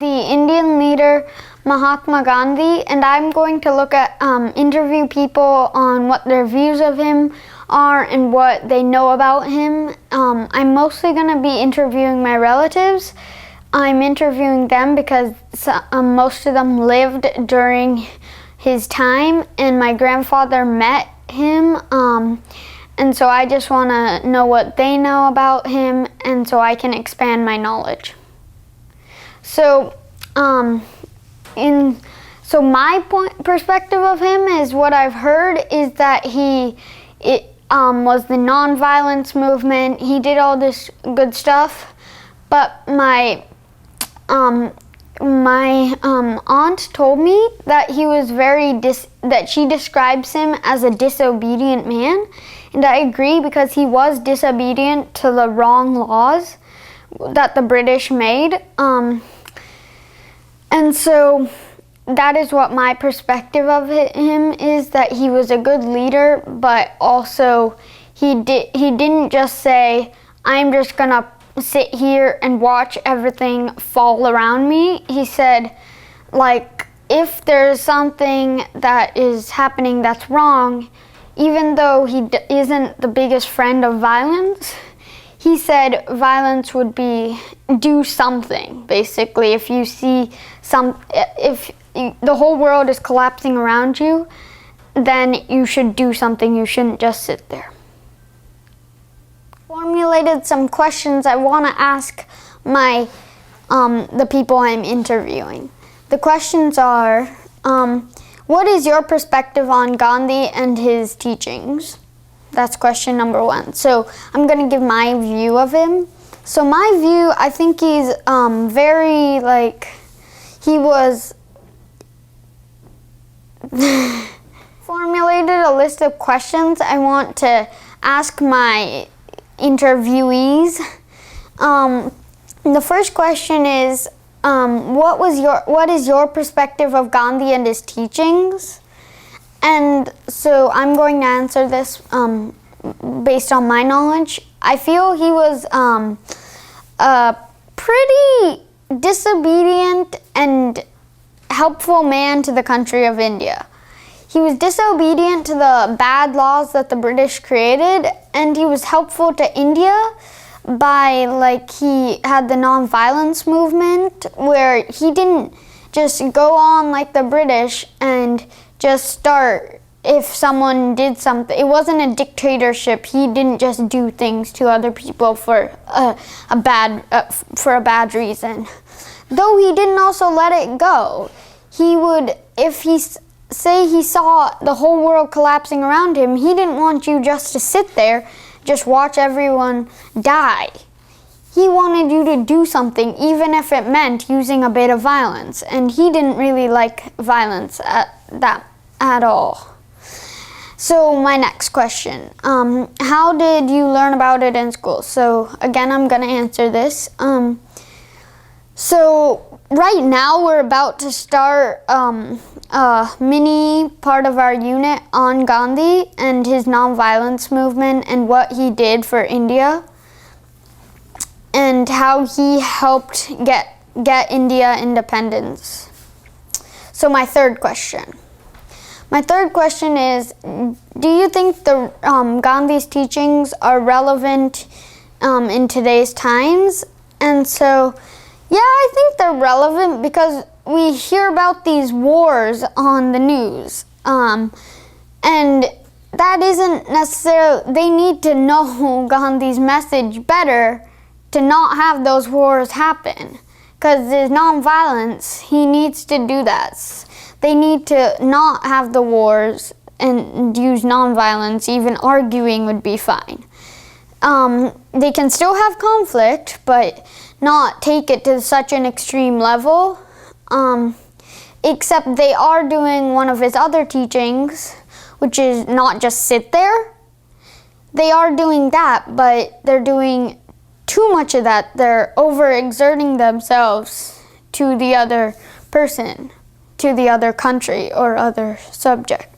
the Indian leader Mahatma Gandhi, and I'm going to look at interview people on what their views of him are and what they know about him. I'm mostly going to be interviewing my relatives. I'm interviewing them because most of them lived during his time, and my grandfather met him, and so I just want to know what they know about him, and so I can expand my knowledge. So, my perspective of him is what I've heard is that he was the nonviolence movement. He did all this good stuff, but my aunt told me that he was that she describes him as a disobedient man, and I agree because he was disobedient to the wrong laws that the British made. And so that is what my perspective of him is, that he was a good leader, but also he didn't just say, I'm just gonna sit here and watch everything fall around me. He said, like, if there's something that is happening that's wrong, even though he isn't the biggest friend of violence, he said violence would be do something. Basically, if you see if the whole world is collapsing around you, then you should do something. You shouldn't just sit there. Formulated some questions I want to ask the people I'm interviewing. The questions are, what is your perspective on Gandhi and his teachings? That's question number 1. So I'm going to give my view of him. So my view, I think he's very, he was formulated a list of questions I want to ask my interviewees. The first question is, what is your perspective of Gandhi and his teachings? And so I'm going to answer this based on my knowledge. I feel he was a pretty disobedient and helpful man to the country of India. He was disobedient to the bad laws that the British created, and he was helpful to India by, he had the non-violence movement where he didn't just go on like the British and just start if someone did something. It wasn't a dictatorship. He didn't just do things to other people for a bad reason. Though he didn't also let it go. He would, if he saw the whole world collapsing around him, he didn't want you just to sit there, just watch everyone die. He wanted you to do something, even if it meant using a bit of violence. And he didn't really like violence at all. So my next question, how did you learn about it in school? So again, I'm going to answer this. So right now we're about to start a mini part of our unit on Gandhi and his nonviolence movement and what he did for India and how he helped get India independence. So my third question. My third question is, do you think the Gandhi's teachings are relevant in today's times? And so, yeah, I think they're relevant because we hear about these wars on the news. And that isn't necessarily, they need to know Gandhi's message better to not have those wars happen. Because there's nonviolence, he needs to do that. They need to not have the wars and use nonviolence. Even arguing would be fine. They can still have conflict, but not take it to such an extreme level. Except they are doing one of his other teachings, which is not just sit there. They are doing that, but they're doing too much of that. They're overexerting themselves to the other person, to the other country or other subject.